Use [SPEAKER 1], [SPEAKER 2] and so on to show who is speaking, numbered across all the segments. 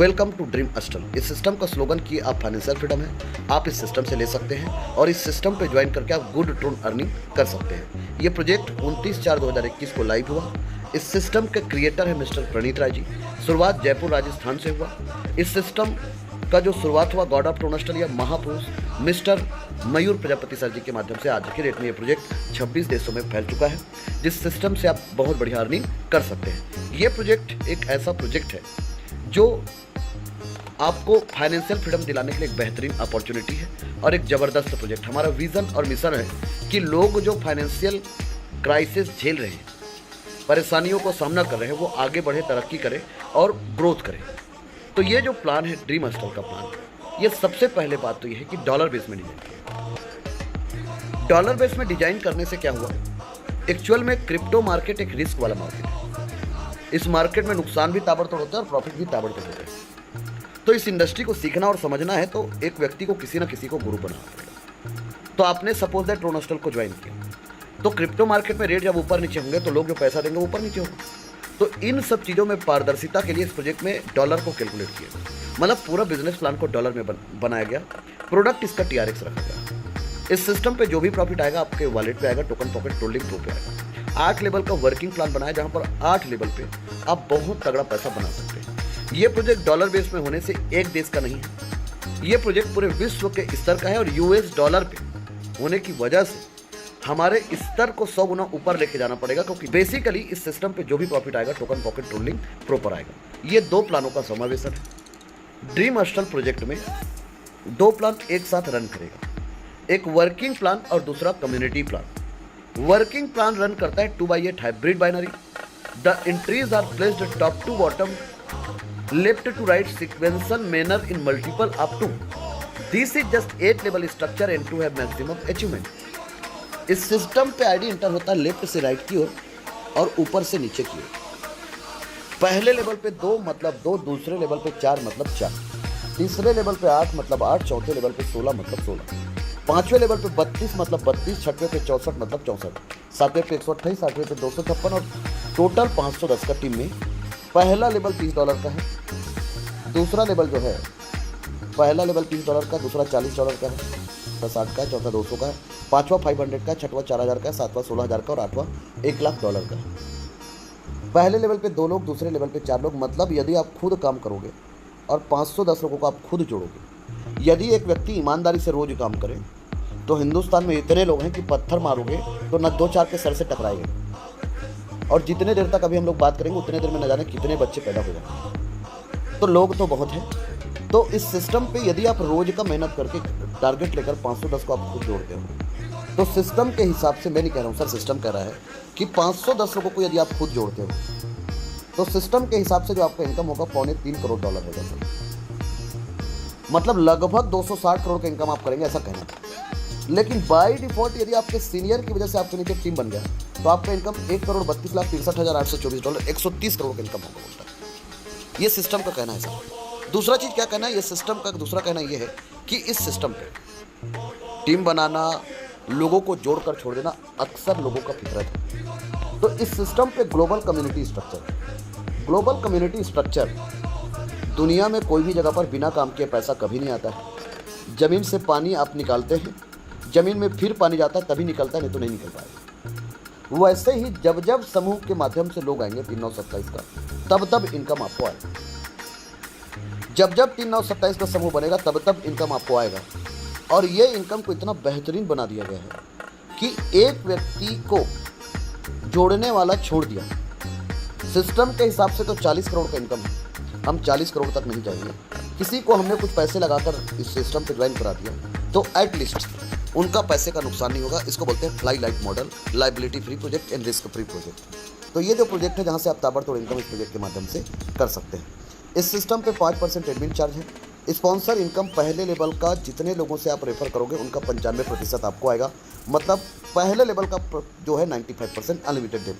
[SPEAKER 1] Welcome to dream अस्टल। इस system का slogan कि आप फाइनेंशियल फ्रीडम है, आप इस सिस्टम से ले सकते हैं और इस सिस्टम पे ज्वाइन करके आप गुड रिटर्न अर्निंग कर सकते हैं। ये प्रोजेक्ट 29/4/2021 को लाइव हुआ। इस सिस्टम के क्रिएटर है मिस्टर प्रणीत राय जी। शुरुआत जयपुर राजस्थान से हुआ। इस सिस्टम का जो शुरुआत हुआ गॉड ऑफ टोनस्टल या महापुरुष मिस्टर मयूर प्रजापति सर जी के माध्यम से आज के डेट में ये प्रोजेक्ट 26 देशों में फैल चुका है, जिस सिस्टम से आप बहुत बढ़िया अर्निंग कर सकते हैं। ये प्रोजेक्ट एक ऐसा प्रोजेक्ट है जो आपको फाइनेंशियल फ्रीडम दिलाने के लिए एक बेहतरीन अपॉर्चुनिटी है और एक ज़बरदस्त प्रोजेक्ट। हमारा विज़न और मिशन है कि लोग जो फाइनेंशियल क्राइसिस झेल रहे हैं, परेशानियों को सामना कर रहे हैं, वो आगे बढ़े, तरक्की करें और ग्रोथ करें। तो ये जो प्लान है ड्रीम अस्टल का प्लान, ये सबसे पहले बात तो ये है कि डॉलर बेस में डिजाइन किया। डॉलर बेस में डिजाइन करने से क्या हुआ, एक्चुअल में क्रिप्टो मार्केट एक रिस्क वाला मार्केट है। इस मार्केट में नुकसान भी ताबड़तोड़ होता है और प्रॉफिट भी ताबड़तोड़ होता है। तो इस इंडस्ट्री को सीखना और समझना है तो एक व्यक्ति को किसी ना किसी को गुरु बनाना पड़ेगा। तो आपने सपोज दैट टोनस्टल को ज्वाइन किया, तो क्रिप्टो मार्केट में रेट जब ऊपर नीचे होंगे तो लोग जो पैसा देंगे ऊपर नीचे होगा। तो इन सब चीज़ों में पारदर्शिता के लिए इस प्रोजेक्ट में डॉलर को कैलकुलेट किया, मतलब पूरा बिजनेस प्लान को डॉलर में बनाया गया। प्रोडक्ट इसका TRX रखा गया। इस सिस्टम पे जो भी प्रॉफिट आएगा आपके वॉलेट पे आएगा, टोकन पॉकेट होल्डिंग प्रो पे आएगा। 8 लेवल का वर्किंग प्लान बनाया जहाँ पर 8 लेवल पे आप बहुत तगड़ा पैसा बना सकते हैं। ये प्रोजेक्ट डॉलर बेस में होने से एक देश का नहीं है, ये प्रोजेक्ट पूरे विश्व के स्तर का है और US डॉलर पे होने की वजह से हमारे स्तर को 100 गुना ऊपर लेके जाना पड़ेगा, क्योंकि बेसिकली इस सिस्टम पे जो भी प्रॉफिट आएगा टोकन पॉकेट होल्डिंग प्रॉपर आएगा। ये 2 प्लानों का समावेशन है। ड्रीम अस्टल प्रोजेक्ट में 2 प्लान एक साथ रन करेगा, एक वर्किंग प्लान और दूसरा community plan. Working plan run करता है 2/8 hybrid binary. The entries are placed top to bottom, left to right sequential manner in multiple up to. This is just 8 level structure and to have maximum achievement. इस system पे ID enter होता है left से right की ओर और ऊपर से नीचे की ओर। पहले लेवल पे 2 मतलब 2, दूसरे लेवल पे 4 मतलब 4, तीसरे लेवल पे 8 मतलब 8, चौथे लेवल पे 16 मतलब 16, पांचवें लेवल पे 32 मतलब 32, छठवें पे 64 मतलब 64, सातवें पे 128, आठवें पे 256 और टोटल 510 का टीम में पहला लेवल $30 का है। दूसरा लेवल जो है, पहला लेवल $30 का, दूसरा $40 का है, तीसरा 60 का है, चौथा 200 का है, पांचवा 500 का है, छठवा 4000 का है, सातवां 16000 का और आठवां $1,00,000 का है। पहले लेवल पे 2 लोग, दूसरे लेवल पे 4 लोग। मतलब यदि आप खुद काम करोगे और 510 लोगों को आप खुद जोड़ोगे, यदि एक व्यक्ति ईमानदारी से रोज काम करे तो हिंदुस्तान में इतने लोग हैं कि पत्थर मारोगे तो न 2-4 के सर से टकराएंगे। और जितने देर तक अभी हम लोग बात करेंगे उतने देर में न जाने कितने बच्चे पैदा हो जाएंगे। तो लोग तो बहुत हैं। तो इस सिस्टम पे यदि आप रोज का मेहनत करके टारगेट लेकर 510 को आप खुद जोड़ते हो, तो सिस्टम के हिसाब से, मैं नहीं कह रहा हूँ सर, सिस्टम कह रहा है कि 510 लोगों को यदि आप खुद जोड़ते हो तो सिस्टम के हिसाब से जो आपका इनकम होगा $2.25 करोड़ होगा सर। मतलब लगभग 260 करोड़ का इनकम आप करेंगे, ऐसा कहना था। लेकिन बाय डिफॉल्ट यदि आपके सीनियर की वजह से आपके नीचे टीम बन गया तो आपका इनकम $1,32,63,824, 130 करोड़ का इनकम होगा बोलता है। ये सिस्टम का कहना है सर। दूसरा चीज़ क्या कहना है, ये सिस्टम का दूसरा कहना ये है कि इस सिस्टम पे टीम बनाना, लोगों को जोड़कर छोड़ देना अक्सर लोगों का फितरत है। तो इस सिस्टम पे global community structure, global community structure दुनिया में कोई भी जगह पर बिना काम किए पैसा कभी नहीं आता है। ज़मीन से पानी आप निकालते हैं, ज़मीन में फिर पानी जाता है तभी निकलता है, नहीं तो नहीं निकल पाएगा। वैसे ही जब जब समूह के माध्यम से लोग आएंगे 3927 का, तब तब इनकम आपको आएगा। जब जब 3927 का समूह बनेगा तब तब इनकम आपको आएगा। और ये इनकम को इतना बेहतरीन बना दिया गया है कि एक व्यक्ति को जोड़ने वाला छोड़ दिया। सिस्टम के हिसाब से तो 40 करोड़ का इनकम है, हम 40 करोड़ तक नहीं जाएंगे। किसी को हमने कुछ पैसे लगाकर इस सिस्टम पे ज्वाइन करा दिया तो एटलीस्ट उनका पैसे का नुकसान नहीं होगा। इसको बोलते हैं fly light model, liability free project and risk free project. तो ये जो प्रोजेक्ट है जहाँ से आप ताबड़तोड़ इनकम इस प्रोजेक्ट के माध्यम से कर सकते हैं। इस सिस्टम पे 5% एडमिन चार्ज है। स्पॉन्सर इनकम पहले लेवल का जितने लोगों से आप रेफर करोगे उनका 95% आपको आएगा। मतलब पहले लेवल का जो है 95% अनलिमिटेड डेट।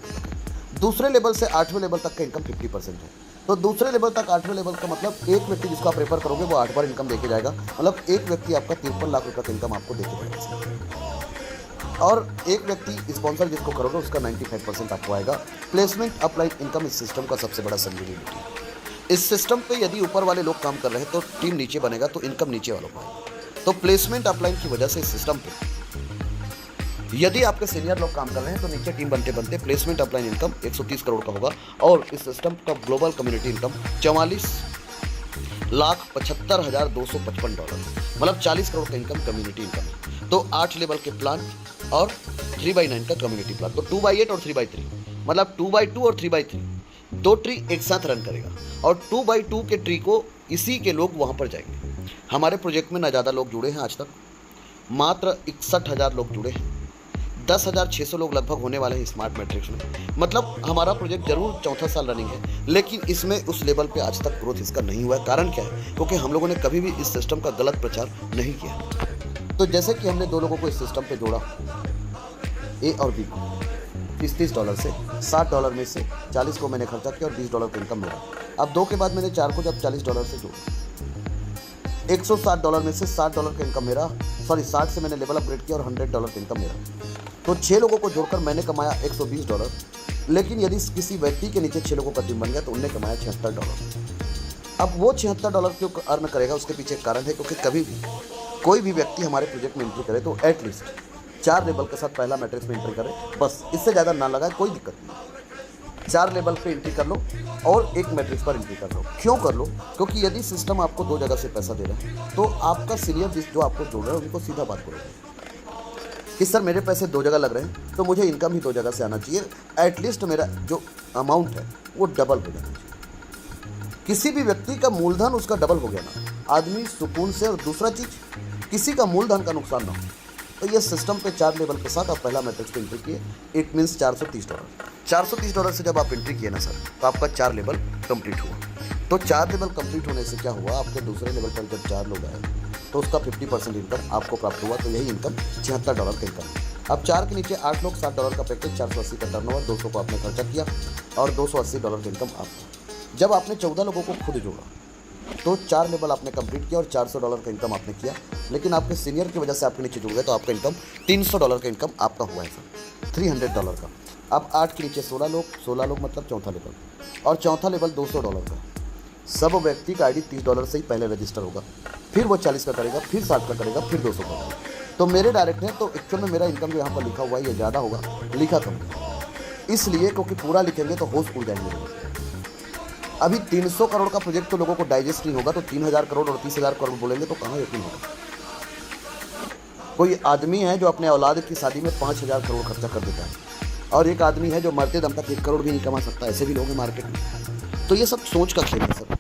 [SPEAKER 1] दूसरे लेवल से 8वें लेवल तक का इनकम 50% है। तो दूसरे लेवल तक 8वें लेवल का मतलब एक व्यक्ति जिसको आप रेफर करोगे वो 8 बार इनकम देके जाएगा। मतलब एक व्यक्ति आपका 53 लाख रुपये का इनकम आपको देके जाएगा। और एक व्यक्ति स्पॉन्सर जिसको करोगे उसका 95% आपको आएगा। प्लेसमेंट अपलाइन इनकम इस सिस्टम का सबसे बड़ा संजीवनी है। इस सिस्टम पे यदि ऊपर वाले लोग काम कर रहे हैं तो टीम नीचे बनेगा, तो इनकम नीचे वालों को आएगी। तो प्लेसमेंट अपलाइन की वजह से इस सिस्टम पे यदि आपके सीनियर लोग काम कर रहे हैं तो नीचे टीम बनते बनते प्लेसमेंट अपलाइन इनकम 130 करोड़ का होगा, और इस सिस्टम का ग्लोबल कम्युनिटी इनकम 44,75,255 डॉलर, मतलब 40 करोड़ का इनकम कम्युनिटी इनकम है। तो 8 लेवल के प्लान और 3/9 का कम्युनिटी प्लान, तो 2/8 और 3/3, मतलब 2/2 और 3/3, दो ट्री एक साथ रन करेगा, और 2/2 के ट्री को इसी के लोग वहाँ पर जाएंगे। हमारे प्रोजेक्ट में ना ज़्यादा लोग जुड़े हैं, आज तक मात्र 61,000 लोग जुड़े हैं, 10,600 लोग लगभग होने वाले हैं स्मार्ट मैट्रिक्स में। मतलब हमारा प्रोजेक्ट जरूर चौथा साल रनिंग है, लेकिन इसमें उस लेवल पे आज तक ग्रोथ इसका नहीं हुआ है। कारण क्या है? क्योंकि हम लोगों ने कभी भी इस सिस्टम का गलत प्रचार नहीं किया। तो जैसे कि हमने दो लोगों को इस सिस्टम पे जोड़ा, ए और बी को, $30 से $60 में से 40 को मैंने खर्चा किया और $20 का इनकम मिला। अब 2 के बाद मैंने 4 को जब $40 से जोड़ा, $160 में से $60 का इनकम मेरा, 60 से मैंने लेवल अपग्रेड किया और $100 का इनकम मेरा। तो 6 लोगों को जोड़कर मैंने कमाया $120, लेकिन यदि किसी व्यक्ति के नीचे 6 लोगों का टीम बन गया तो उनने कमाया $76। अब वो $76 क्यों अर्न करेगा, उसके पीछे एक कारण है, क्योंकि कभी भी कोई भी व्यक्ति हमारे प्रोजेक्ट में एंट्री करे तो एटलीस्ट 4 लेवल के साथ पहला मैट्रिक्स में एंट्री करे, बस इससे ज़्यादा ना लगाए, कोई दिक्कत नहीं। 4 लेवल पे एंट्री कर लो और एक मैट्रिक्स पर एंट्री कर लो। क्यों कर लो? क्योंकि यदि सिस्टम आपको 2 जगह से पैसा दे रहा है तो आपका सीनियर जो आपको जोड़ रहा है उनको सीधा बात करो कि सर मेरे पैसे 2 जगह लग रहे हैं, तो मुझे इनकम ही 2 जगह से आना चाहिए, एटलीस्ट मेरा जो अमाउंट है वो डबल हो जाना चाहिए। किसी भी व्यक्ति का मूलधन उसका डबल हो गया ना, आदमी सुकून से, और दूसरा चीज़ किसी का मूलधन का नुकसान ना हो। तो ये सिस्टम पे 4 लेवल के साथ आप पहला मैट्रिक्स पे एंट्री किए, इट मीन्स $430। $430 से जब आप एंट्री किए ना सर, तो आपका 4 लेवल कंप्लीट हुआ। तो 4 लेवल कंप्लीट होने से क्या हुआ, आपके दूसरे लेवल पर जब 4 लोग आए तो उसका 50% इनकम आपको प्राप्त हुआ। तो यही इनकम $76 का इनकम है। अब 4 के नीचे 8 लोग, $60 का पैकेज, 480 का टर्नओवर, 200 को आपने खर्चा किया और $280 का इनकम आपको। जब आपने 14 लोगों को खुद जोड़ा तो 4 लेवल आपने कंप्लीट किया और $400 का इनकम आपने किया, लेकिन आपके सीनियर की वजह से आपके नीचे जुड़ गए तो आपका इनकम $300 का इनकम आपका हुआ है सर, $300 का। अब 8 के नीचे 16 लोग मतलब चौथा लेवल, और चौथा लेवल $200 का। सब व्यक्ति का आईडी $30 से ही पहले रजिस्टर होगा, फिर वो 40 का करेगा, फिर 60 का करेगा, फिर 200 का करेगा। तो मेरे डायरेक्ट है, तो एक्चुअल में मेरा इनकम जो यहाँ पर लिखा हुआ है ये ज़्यादा होगा, लिखा कम, इसलिए क्योंकि पूरा लिखेंगे तो होश उड़ जाएंगे। अभी 300 करोड़ का प्रोजेक्ट तो लोगों को डाइजेस्ट नहीं होगा, तो 3,000 करोड़ और 30,000 करोड़ बोलेंगे तो कहाँ यकीन होगा। कोई आदमी है जो अपने औलाद की शादी में 5,000 करोड़ खर्चा कर देता है, और एक आदमी है जो मरते दम तक 1 करोड़ भी नहीं कमा सकता, ऐसे भी लोग हैं मार्केट में। तो ये सब सोच का खेल है सर।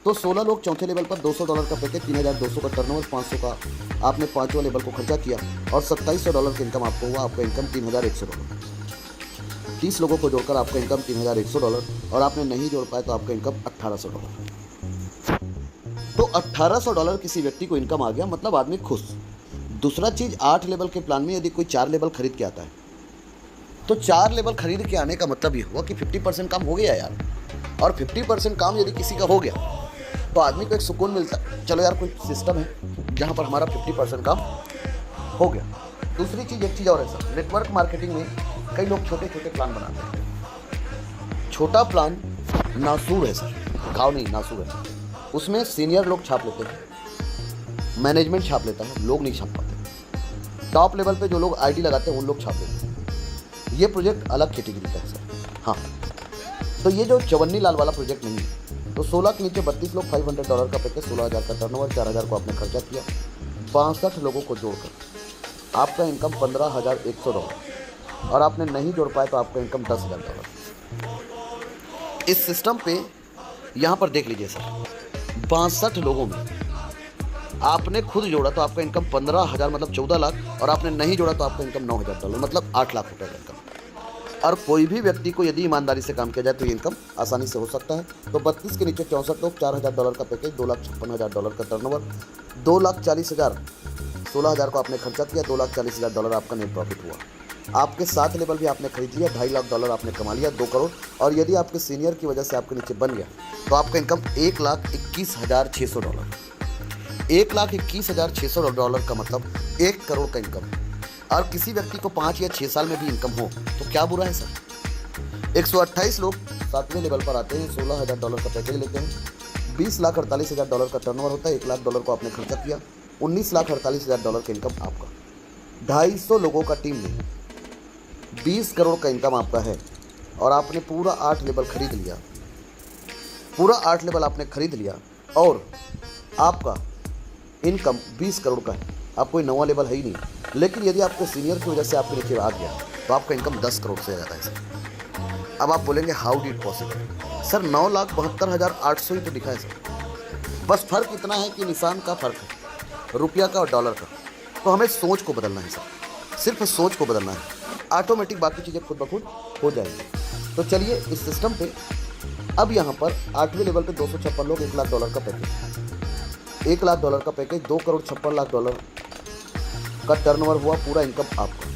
[SPEAKER 1] तो 16 लोग चौथे लेवल पर, $200 का पैकेज, 3,200 का टर्नओवर, 500 का आपने 5वां लेवल को खर्चा किया और $2700 का इनकम आपको हुआ। आपका इनकम $3,100। 30 लोगों को जोड़कर आपका इनकम $3,100, और आपने नहीं जोड़ पाए तो आपका इनकम $1,800। तो $1,800 किसी व्यक्ति को इनकम आ गया, मतलब आदमी खुश। दूसरा चीज़, 8 लेवल के प्लान में यदि कोई 4 लेवल खरीद के आता है तो 4 लेवल खरीद के आने का मतलब ये हुआ कि 50% काम हो गया यार। और 50% काम यदि किसी का हो गया तो आदमी को एक सुकून मिलता है, चलो यार कोई सिस्टम है जहाँ पर हमारा 50% काम हो गया। दूसरी चीज़, एक चीज़ और है सर, नेटवर्क मार्केटिंग में कई लोग छोटे छोटे प्लान बनाते हैं। छोटा प्लान नासूर है सर, घाव नहीं, नासूर है। उसमें सीनियर लोग छाप लेते हैं, मैनेजमेंट छाप लेता है, लोग नहीं छाप पाते। टॉप लेवल पे जो लोग आईडी लगाते हैं उन लोग छाप लेते हैं। ये प्रोजेक्ट अलग कैटेगरी का है सर। हाँ, तो ये जो चवन्नी लाल वाला प्रोजेक्ट नहीं है। तो 16 के नीचे 32 लोग, $500 का पैकेज, 16,000 का टर्नओवर, 4,000 को आपने खर्चा किया, 62 लोगों को जोड़कर आपका इनकम $15,100, और आपने नहीं जोड़ पाए तो आपका इनकम $10,000। इस सिस्टम पे यहाँ पर देख लीजिए सर, 62 लोगों में आपने खुद जोड़ा तो आपका इनकम 15,000 मतलब 14 लाख, और आपने नहीं जोड़ा तो आपका इनकम $9,000 मतलब 8 लाख रुपये का इनकम। और कोई भी व्यक्ति को यदि ईमानदारी से काम किया जाए तो ये इनकम आसानी से हो सकता है। तो 32 के नीचे 64 लोग, $4,000 का पैकेज, $2,56,000 का टर्नओवर, 2,40,000, 16,000 को आपने खर्चा किया, $2,40,000 आपका नेट प्रॉफिट हुआ। आपके 7 लेवल भी आपने खरीद लिया, $2.5 लाख आपने कमा लिया, 2 करोड़। और यदि आपके सीनियर की वजह से आपके नीचे बन गया तो आपका इनकम $1,21,600, $1,21,600 का मतलब 1 करोड़ का इनकम है। और किसी व्यक्ति को 5 या 6 साल में भी इनकम हो तो क्या बुरा है सर। 128 लोग 7वें लेवल पर आते हैं, $16,000 का पैकेज लेते हैं, $20,48,000 का टर्नओवर होता है, $1,00,000 को आपने खर्चा किया, $19,48,000 का इनकम आपका। 250 लोगों का टीम में 20 करोड़ का इनकम आपका है और आपने पूरा 8 लेवल खरीद लिया, पूरा 8 लेवल आपने खरीद लिया और आपका इनकम 20 करोड़ का है। आप कोई नवा लेवल है ही नहीं, लेकिन यदि आपके सीनियर की वजह से आपके नीचे आ गया तो आपका इनकम 10 करोड़ से आ जाता है सर। अब आप बोलेंगे हाउ डिड पॉसिबल सर, 9,72,800 ही तो दिखा है सर। बस फर्क इतना है कि निशान का फर्क है, रुपया का और डॉलर का। तो हमें सोच को बदलना है सर, सिर्फ सोच को बदलना है, ऑटोमेटिक बाकी चीज़ें खुद ब खुद हो जाएंगी। तो चलिए इस सिस्टम पे अब यहाँ पर 8वें लेवल पे 256 लोग, $1,00,000 का पैकेज, $1,00,000 का पैकेज, $2,56,00,000 का टर्नओवर हुआ, पूरा इनकम आपका।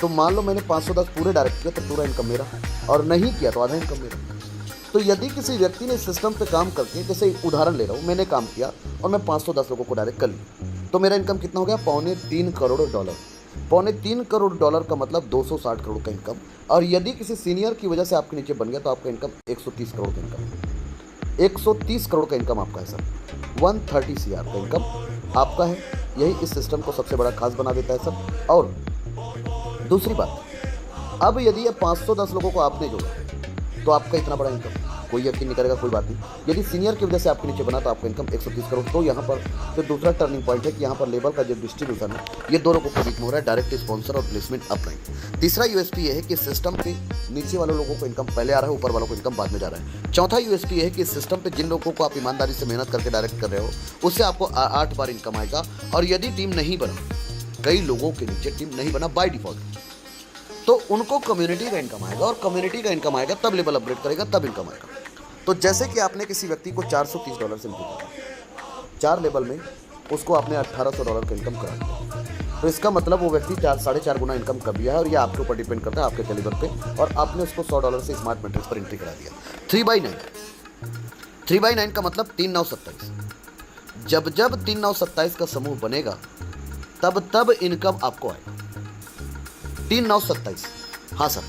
[SPEAKER 1] तो मान लो मैंने 510 पूरे डायरेक्ट किया तो पूरा इनकम मेरा, और नहीं किया तो आधा इनकम मेरा। तो यदि किसी व्यक्ति ने सिस्टम पे काम करके, जैसे उदाहरण ले रहा हूँ, मैंने काम किया और मैं 510 लोगों को डायरेक्ट कर लिया, तो मेरा इनकम कितना हो गया? $2.25 करोड़। $2.25 करोड़ का मतलब 260 करोड़ का इनकम। और यदि किसी सीनियर की वजह से आपके नीचे बन गया तो आपका इनकम 130 करोड़ का इनकम, 130 करोड़ का इनकम आपका है सर। 130 CR का इनकम आपका है। यही इस सिस्टम को सबसे बड़ा खास बना देता है सर। और दूसरी बात, अब यदि ये 510 लोगों को आपने जोड़ा तो आपका इतना बड़ा इनकम कोई यकीन नहीं करेगा, कोई बात नहीं। यदि सीनियर की वजह से आपके नीचे बना तो आपका इनकम 130 करोड़। तो यहाँ पर जो दूसरा टर्निंग पॉइंट है कि यहाँ पर लेवल का जो डिस्ट्रीब्यूशन है ये दोनों को कमिट हो रहा है, डायरेक्ट स्पॉन्सर और प्लेसमेंट अपलाइन। तीसरा यूएसपी ये है कि सिस्टम पे नीचे वाले लोगों को इनकम पहले आ रहा है, ऊपर वालों को इनकम बाद में जा रहा है। चौथा यूएसपी ये है कि सिस्टम पे जिन लोगों को आप ईमानदारी से मेहनत करके डायरेक्ट कर रहे हो उससे आपको 8 बार इनकम आएगा। और यदि टीम नहीं बना, कई लोगों के नीचे टीम नहीं बना बाय डिफॉल्ट, तो उनको कम्युनिटी का इनकम आएगा, और कम्युनिटी का इनकम आएगा तब लेवल अपग्रेड करेगा, तब इनकम आएगा। तो जैसे कि आपने किसी व्यक्ति को $430 से इनकम करा, 4 लेवल में उसको आपने $1,800 का इनकम करा दिया, तो इसका मतलब वो व्यक्ति 4.5 गुना इनकम कर दिया है। और ये आपके ऊपर डिपेंड करता है, आपके कैलिबर पे, और आपने उसको $100 से स्मार्ट मैट्रिक्स पर एंट्री करा दिया। 3/9 का मतलब 3,927। जब 3,927 का समूह बनेगा तब इनकम आपको आएगा। 3,927, हाँ सर,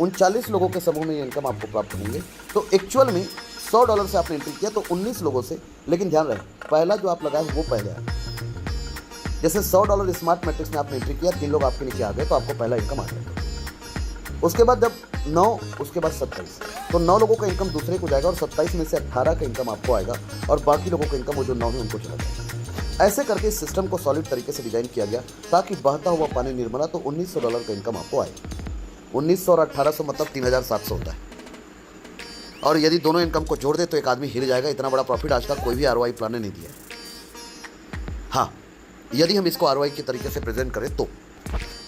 [SPEAKER 1] 39 लोगों के समूह में ये इनकम आपको प्राप्त होंगे। तो एक्चुअल में $100 से आपने एंट्री किया तो 19 लोगों से, लेकिन ध्यान रहे पहला जो आप लगाए वो पहले आया। जैसे $100 स्मार्ट मैट्रिक्स में आपने एंट्री किया, 3 लोग आपके नीचे आ गए तो आपको पहला इनकम आ गया। उसके बाद जब 9, उसके बाद 27, तो 9 लोगों का इनकम दूसरे को जाएगा और 27 में से 18 का इनकम आपको आएगा, और बाकी लोगों का इनकम वो जो 9 है उनको चला जाएगा। ऐसे करके इस सिस्टम को सॉलिड तरीके से डिजाइन किया गया ताकि बहता हुआ पानी निर्मला। तो $1,900 का इनकम आपको आएगा। 1900 और 1800 मतलब 3,700 होता है। और यदि दोनों इनकम को जोड़ दे तो एक आदमी हिल जाएगा। इतना बड़ा प्रॉफिट आज तक कोई भी ROI प्लान ने नहीं दिया है। हाँ, यदि हम इसको ROI के तरीके से प्रेजेंट करें तो।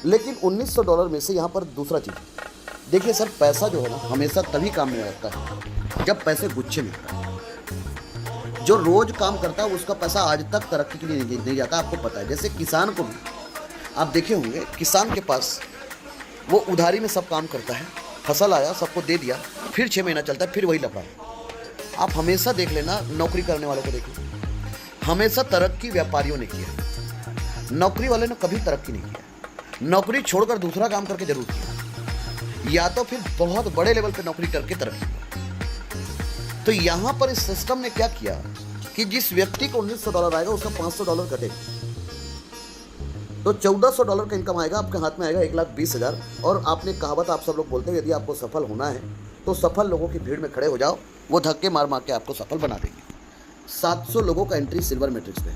[SPEAKER 1] लेकिन $1,900 में से यहाँ पर दूसरा चीज़ देखिए सर, पैसा जो है ना हमेशा तभी काम में आता है जब पैसे गुच्छे में आता है। जो रोज काम करता है उसका पैसा आज तक तरक्की के लिए नहीं जाता, आपको पता है। जैसे किसान को भी आप देखे होंगे, किसान के पास वो उधारी में सब काम करता है, फसल आया सबको दे दिया, फिर 6 महीना चलता है, फिर वही लफड़ा। आप हमेशा देख लेना, नौकरी करने वालों को देख लो, हमेशा तरक्की व्यापारियों ने किया, नौकरी वाले ने कभी तरक्की नहीं किया। नौकरी छोड़कर दूसरा काम करके जरूर किया, या तो फिर बहुत बड़े लेवल पे नौकरी करके तरक्की। तो यहाँ पर इस सिस्टम ने क्या किया कि जिस व्यक्ति को $1,900 आएगा उसका $500 कटेगा, तो $1,400 का इनकम आएगा, आपके हाथ में आएगा 1,20,000। और आपने कहावत आप सब लोग बोलते हैं, यदि आपको सफल होना है तो सफल लोगों की भीड़ में खड़े हो जाओ, वो धक्के मार मार के आपको सफल बना देंगे। 700 लोगों का एंट्री सिल्वर मैट्रिक्स पे।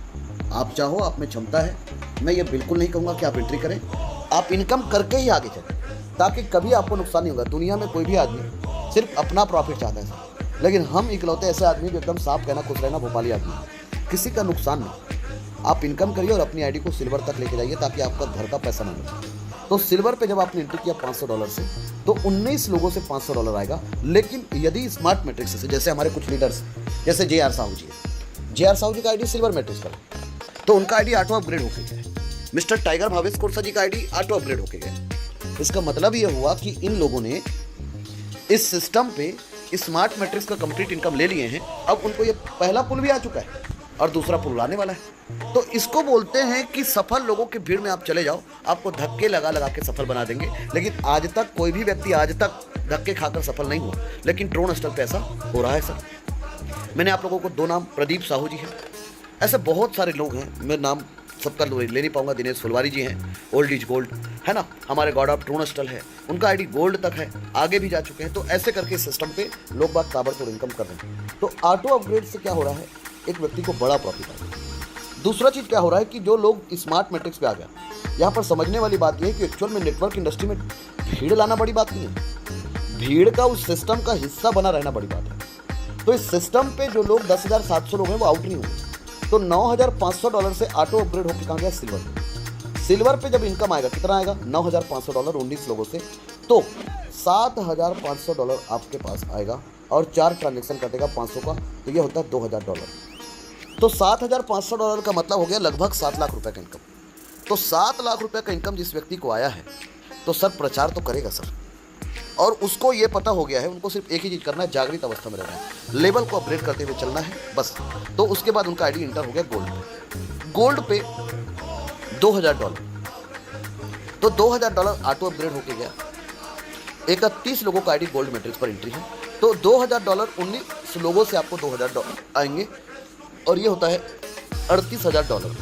[SPEAKER 1] आप चाहो, आप में क्षमता है, मैं ये बिल्कुल नहीं कहूँगा कि आप एंट्री करें, आप इनकम करके ही आगे चलें ताकि कभी आपको नुकसान नहीं होगा। दुनिया में कोई भी आदमी सिर्फ अपना प्रॉफिट चाहता है, लेकिन हम इकलौते ऐसे आदमी जो एकदम साफ कहना खुश रहना भोपाली आदमी, किसी का नुकसान नहीं। आप इनकम करिए और अपनी आईडी को सिल्वर तक लेके जाइए ताकि आपका घर का पैसा ना लगे। तो सिल्वर पे जब आपने एंट्री किया $500 से, तो 19 लोगों से $500 आएगा। लेकिन यदि स्मार्ट मैट्रिक्स से, जैसे हमारे कुछ लीडर्स जैसे JR साहू जी है, JR साहू जी का आईडी सिल्वर मैट्रिक्स पर, तो उनका आईडी ऑटो अपग्रेड होके गया। मिस्टर टाइगर भावेश कोरसा जी का आईडी ऑटो अपग्रेड होके गया। इसका मतलब ये हुआ कि इन लोगों ने इस सिस्टम पे स्मार्ट मैट्रिक्स का कंप्लीट इनकम ले लिए हैं। अब उनको ये पहला पुल भी आ चुका है और दूसरा पुल आने वाला है। तो इसको बोलते हैं कि सफल लोगों की भीड़ में आप चले जाओ, आपको धक्के लगा लगा के सफल बना देंगे। लेकिन आज तक कोई भी व्यक्ति आज तक धक्के खाकर सफल नहीं हुआ, लेकिन ट्रोन स्टल पे ऐसा हो रहा है सर। मैंने आप लोगों को 2 नाम, प्रदीप साहू जी हैं, ऐसे बहुत सारे लोग हैं, मैं नाम सबका ले नहीं पाऊंगा। दिनेश फुलवारी जी हैं, ओल्ड इज गोल्ड है ना, हमारे गॉड ऑफ ट्रोन स्टल है, उनका आईडी गोल्ड तक है, आगे भी जा चुके हैं। तो ऐसे करके सिस्टम पे लोग बात ताबड़तोड़ इनकम कर रहे हैं। तो ऑटो अपग्रेड से क्या हो रहा है, एक व्यक्ति को बड़ा प्रॉफिट आ रहा है। दूसरा चीज़ क्या हो रहा है कि जो लोग स्मार्ट मैट्रिक्स पे आ गया, यहाँ पर समझने वाली बात यह है कि एक्चुअल में नेटवर्क इंडस्ट्री में भीड़ लाना बड़ी बात नहीं है, भीड़ का उस सिस्टम का हिस्सा बना रहना बड़ी बात है। तो इस सिस्टम पे जो लोग 10,700 लोग हैं वो आउट नहीं होंगे। तो $9,500 से ऑटो अपग्रेड होकर कहाँ गया, सिल्वर पे। सिल्वर पे जब इनकम आएगा, कितना आएगा, $9,500 19 लोगों से, तो $7,500 आपके पास आएगा और 4 ट्रांजेक्शन कटेगा 500 का, तो ये होता है $2,000। तो $7,500 का मतलब हो गया लगभग 7 लाख रुपए का इनकम। तो 7 लाख रुपए का इनकम जिस व्यक्ति को आया है, तो सर प्रचार तो करेगा सर, और उसको ये पता हो गया है, उनको सिर्फ एक ही चीज़ करना है, जागृत अवस्था में रहना है, लेवल को अपग्रेड करते हुए चलना है बस। तो उसके बाद उनका आईडी इंटर हो गया गोल्ड पे। गोल्ड पे $2,000, तो $2,000 ऑटो अपग्रेड होके गया। 31 लोगों का आईडी गोल्ड मैट्रिक्स पर एंट्री है, तो $2,000 19 लोगों से आपको $2,000 आएंगे, और ये होता है $38,000।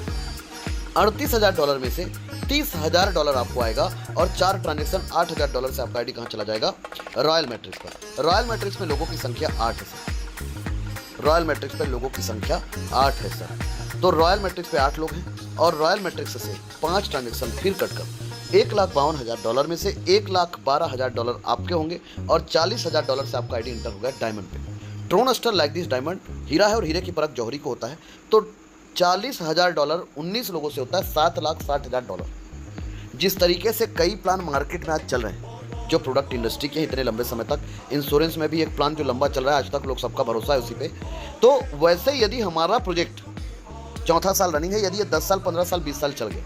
[SPEAKER 1] $38,000 में से $30,000 आपको आएगा, और 4 ट्रांजेक्शन $8,000 से आपका आईडी कहाँ चला जाएगा, रॉयल मैट्रिक्स पर। रॉयल मैट्रिक्स में लोगों की संख्या 8 है सर, रॉयल मैट्रिक्स पे लोगों की संख्या 8 है सर। तो रॉयल मैट्रिक्स पे 8 लोग हैं, और रॉयल मैट्रिक्स से 5 ट्रांजेक्शन फिर कटकर $1,52,000 में से $1,12,000 आपके होंगे, और $40,000 से आपका आईडी इंटर हो गया डायमंड पे। ट्रोन स्टर लाइक दिस डायमंड हीरा है, और हीरे की परख जौहरी को होता है। तो $40,000 19 लोगों से होता है $7,60,000। जिस तरीके से कई प्लान मार्केट में आज चल रहे हैं, जो प्रोडक्ट इंडस्ट्री के इतने लंबे समय तक, इंश्योरेंस में भी एक प्लान जो लंबा चल रहा है, आज तक लोग सबका भरोसा है उसी पे। तो वैसे यदि हमारा प्रोजेक्ट 4था साल रनिंग है, यदि ये 10 साल 15 साल 20 साल चल गए,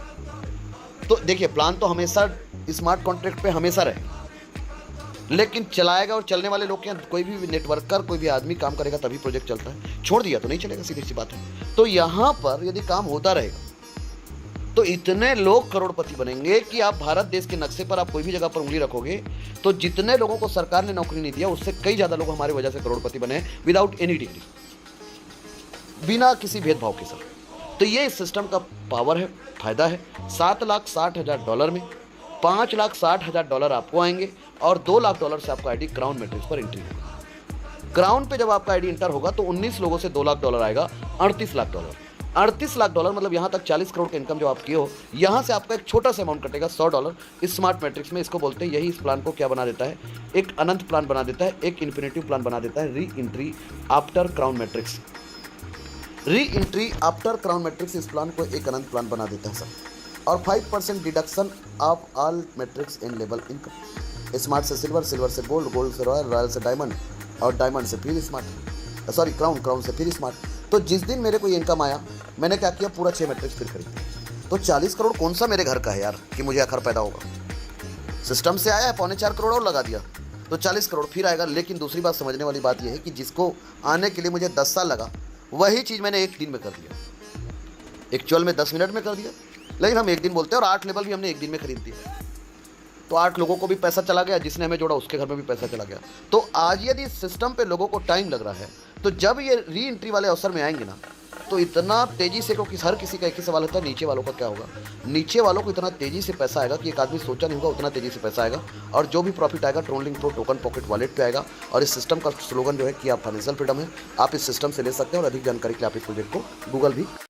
[SPEAKER 1] तो देखिए प्लान तो हमेशा स्मार्ट कॉन्ट्रैक्ट पे हमेशा रहे, लेकिन चलाएगा और चलने वाले लोग क्या, कोई भी नेटवर्कर, कोई भी आदमी काम करेगा तभी प्रोजेक्ट चलता है, छोड़ दिया तो नहीं चलेगा, सीधी सी बात है। तो यहाँ पर यदि काम होता रहेगा तो इतने लोग करोड़पति बनेंगे कि आप भारत देश के नक्शे पर आप कोई भी जगह पर उंगली रखोगे तो जितने लोगों को सरकार ने नौकरी नहीं दिया उससे कई ज़्यादा लोग हमारी वजह से करोड़पति बने, विदाउट एनी डिग्री, बिना किसी भेदभाव के सर। तो ये इस सिस्टम का पावर है, फायदा है। $7,60,000 में $5,60,000 आपको आएंगे, और $2,00,000 से आपका आईडी क्राउन मैट्रिक्स पर एंट्री होगा। क्राउन पे जब आपका आईडी इंटर होगा तो 19 लोगों से $2,00,000 आएगा, $38,00,000। $38,00,000 मतलब यहाँ तक 40 करोड़ का इनकम जो आप किए हो, यहाँ से आपका एक छोटा सा अमाउंट कटेगा, $100। इस स्मार्ट मैट्रिक्स में इसको बोलते हैं, यही इस प्लान को क्या बना देता है, एक अनंत प्लान बना देता है, एक इन्फिनेटिव प्लान बना देता है। Re entry after crown matrix, re entry after crown matrix इस प्लान को एक अनंत प्लान बना देता है सर। और 5% deduction of all matrix in level income. Smart से सिल्वर, सिल्वर से गोल्ड, गोल्ड से रॉयल, रॉयल से डायमंड, और डायमंड से फिर स्मार्ट, सॉरी क्राउन, क्राउन से फिर स्मार्ट। तो जिस दिन मेरे को ये इनकम आया, मैंने क्या किया, पूरा 6 मैट्रिक्स फिर खरीद। तो 40 करोड़ कौन सा मेरे घर का है यार कि मुझे आखिर पैदा होगा, सिस्टम से आया है, 3.25 करोड़ और लगा दिया तो 40 करोड़ फिर आएगा। लेकिन दूसरी बात समझने वाली बात यह है कि जिसको आने के लिए मुझे 10 साल लगा, वही चीज़ मैंने एक दिन में कर दिया, एक्चुअल में 10 मिनट में कर दिया, लेकिन हम एक दिन बोलते हैं। और 8 लेवल भी हमने एक दिन में खरीद दिया, तो 8 लोगों को भी पैसा चला गया, जिसने हमें जोड़ा उसके घर में भी पैसा चला गया। तो आज यदि सिस्टम पे लोगों को टाइम लग रहा है, तो जब ये री एंट्री वाले अवसर में आएंगे ना, तो इतना तेज़ी से, क्योंकि हर किसी का एक ही सवाल होता है, नीचे वालों का क्या होगा। नीचे वालों को इतना तेज़ी से पैसा आएगा कि एक आदमी सोचा नहीं होगा, उतना तेज़ी से पैसा आएगा, और जो भी प्रॉफिट आएगा trolling pro token pocket wallet पे आएगा। और इस सिस्टम का स्लोगन जो है कि आप फाइनेंशियल फ्रीडम है, आप इस सिस्टम से ले सकते हैं। और अधिक जानकारी के लिए आप इस प्रोजेक्ट को गूगल भी